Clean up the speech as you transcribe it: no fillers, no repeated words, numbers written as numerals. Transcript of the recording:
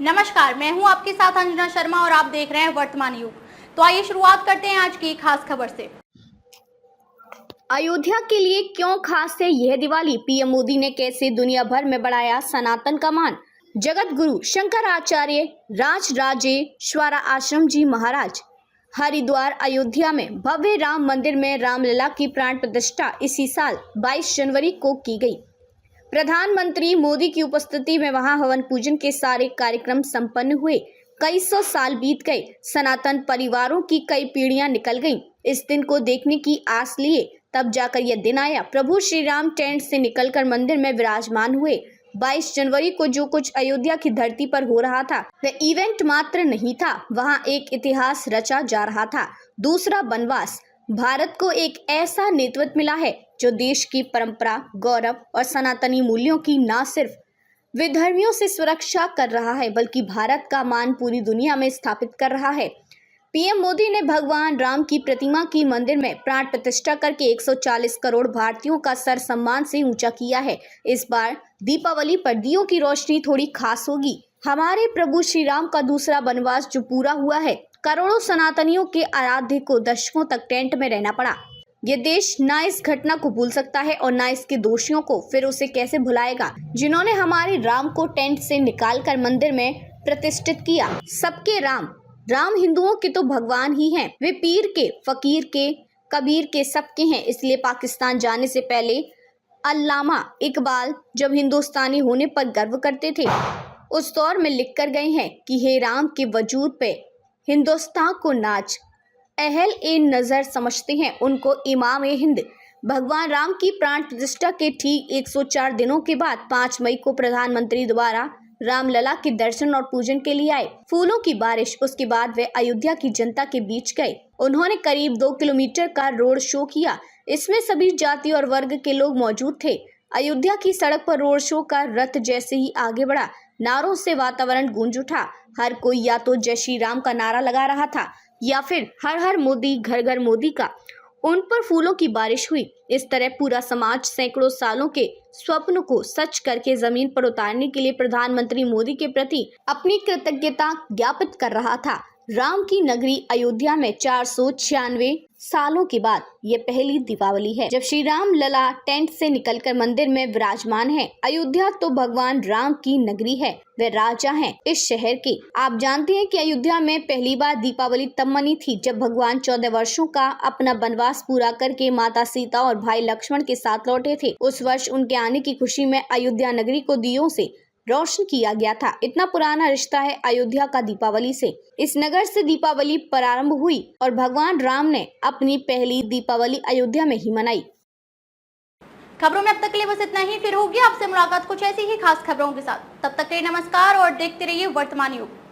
नमस्कार, मैं हूं आपके साथ अंजना शर्मा और आप देख रहे हैं वर्तमान युग। तो आइए शुरुआत करते हैं आज की खास खबर से। अयोध्या के लिए क्यों खास है यह दिवाली? पीएम मोदी ने कैसे दुनिया भर में बढ़ाया सनातन का मान? जगत गुरु शंकराचार्य राजराजेश्वरा आश्रम जी महाराज हरिद्वार अयोध्या में भव्य राम मंदिर में रामलला की प्राण प्रतिष्ठा इसी साल 22 जनवरी को की गई। प्रधानमंत्री मोदी की उपस्थिति में वहां हवन पूजन के सारे कार्यक्रम संपन्न हुए। कई सौ साल बीत गए, सनातन परिवारों की कई पीढ़ियां निकल गईं। इस दिन को देखने की आस लिए तब जाकर यह दिन आया। प्रभु श्री राम टेंट से निकलकर मंदिर में विराजमान हुए। 22 जनवरी को जो कुछ अयोध्या की धरती पर हो रहा था वह इवेंट मात्र नहीं था, वहां एक इतिहास रचा जा रहा था। दूसरा वनवास। भारत को एक ऐसा नेतृत्व मिला है जो देश की परंपरा, गौरव और सनातनी मूल्यों की न सिर्फ विधर्मियों से सुरक्षा कर रहा है बल्कि भारत का मान पूरी दुनिया में स्थापित कर रहा है। पीएम मोदी ने भगवान राम की प्रतिमा की मंदिर में प्राण प्रतिष्ठा करके 140 करोड़ भारतीयों का सर सम्मान से ऊंचा किया है। इस बार दीपावली पर दियों की रोशनी थोड़ी खास होगी। हमारे प्रभु श्री राम का दूसरा वनवास जो पूरा हुआ है, करोड़ों सनातनियों के आराध्य को दशकों तक टेंट में रहना पड़ा। ये देश ना इस घटना को भूल सकता है और ना इसके दोषियों को फिर उसे कैसे भुलाएगा, जिन्होंने हमारे राम को टेंट से निकालकर मंदिर में प्रतिष्ठित किया। सबके राम हिंदुओं के तो भगवान ही हैं। वे पीर के, फकीर के, कबीर के सबके हैं। इसलिए पाकिस्तान जाने से पहले अल्लामा इकबाल जब हिंदुस्तानी होने पर गर्व करते थे, उस दौर में लिख कर गए हैं कि हे राम के वजूद पे हिंदुस्तान को नाच, अहल ए नजर समझते हैं उनको इमाम ए हिंद। भगवान राम की प्राण प्रतिष्ठा के ठीक 104 दिनों के बाद 5 मई को प्रधानमंत्री द्वारा रामलला के दर्शन और पूजन के लिए आए। फूलों की बारिश। उसके बाद वे अयोध्या की जनता के बीच गए। उन्होंने करीब 2 किलोमीटर का रोड शो किया। इसमें सभी जाति और वर्ग के लोग मौजूद थे। अयोध्या की सड़क पर रोड शो का रथ जैसे ही आगे बढ़ा, नारों से वातावरण गूंज उठा। हर कोई या तो जय श्री राम का नारा लगा रहा था या फिर हर हर मोदी, घर घर मोदी का। उन पर फूलों की बारिश हुई। इस तरह पूरा समाज सैकड़ों सालों के स्वप्न को सच करके जमीन पर उतारने के लिए प्रधानमंत्री मोदी के प्रति अपनी कृतज्ञता ज्ञापित कर रहा था। राम की नगरी अयोध्या में 496 सालों के बाद ये पहली दीपावली है जब श्री राम लला टेंट से निकलकर मंदिर में विराजमान है। अयोध्या तो भगवान राम की नगरी है, वे राजा हैं इस शहर के। आप जानते हैं कि अयोध्या में पहली बार दीपावली तब मनी थी जब भगवान 14 वर्षों का अपना वनवास पूरा करके माता सीता और भाई लक्ष्मण के साथ लौटे थे। उस वर्ष उनके आने की खुशी में अयोध्या नगरी को दियों से रोशन किया गया था। इतना पुराना रिश्ता है अयोध्या का दीपावली से। इस नगर से दीपावली प्रारंभ हुई और भगवान राम ने अपनी पहली दीपावली अयोध्या में ही मनाई। खबरों में अब तक के लिए बस इतना ही। फिर होगी आपसे मुलाकात कुछ ऐसी ही खास खबरों के साथ। तब तक के लिए नमस्कार और देखते रहिए वर्तमान युग।